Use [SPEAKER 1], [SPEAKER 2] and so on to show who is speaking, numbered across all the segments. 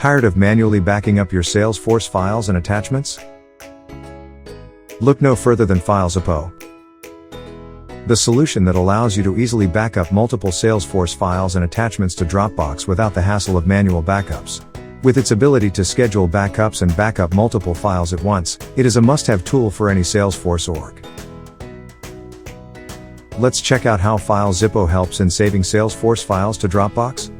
[SPEAKER 1] Tired of manually backing up your Salesforce files and attachments? Look no further than File ZIPO, the solution that allows you to easily back up multiple Salesforce files and attachments to Dropbox without the hassle of manual backups. With its ability to schedule backups and back up multiple files at once, it is a must-have tool for any Salesforce org. Let's check out how File ZIPO helps in saving Salesforce files to Dropbox.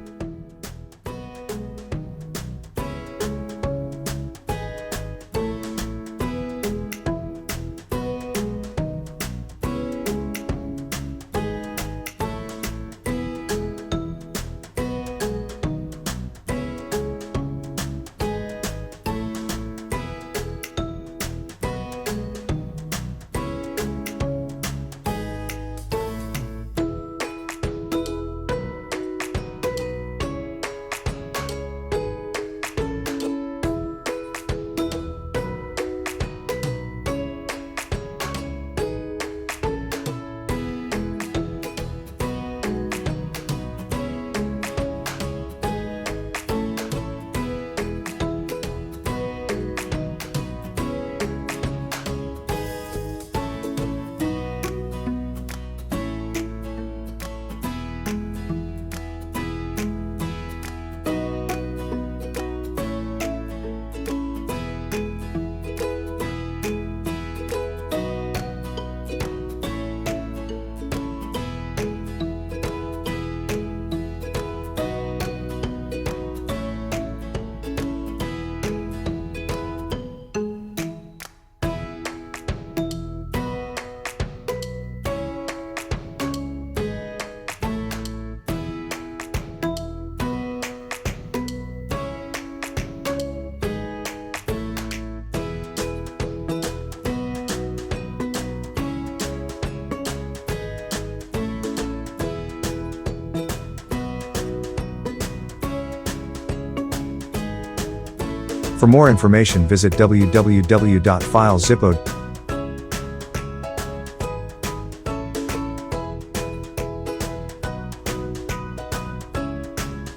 [SPEAKER 1] For more information, visit www.filezipo.com.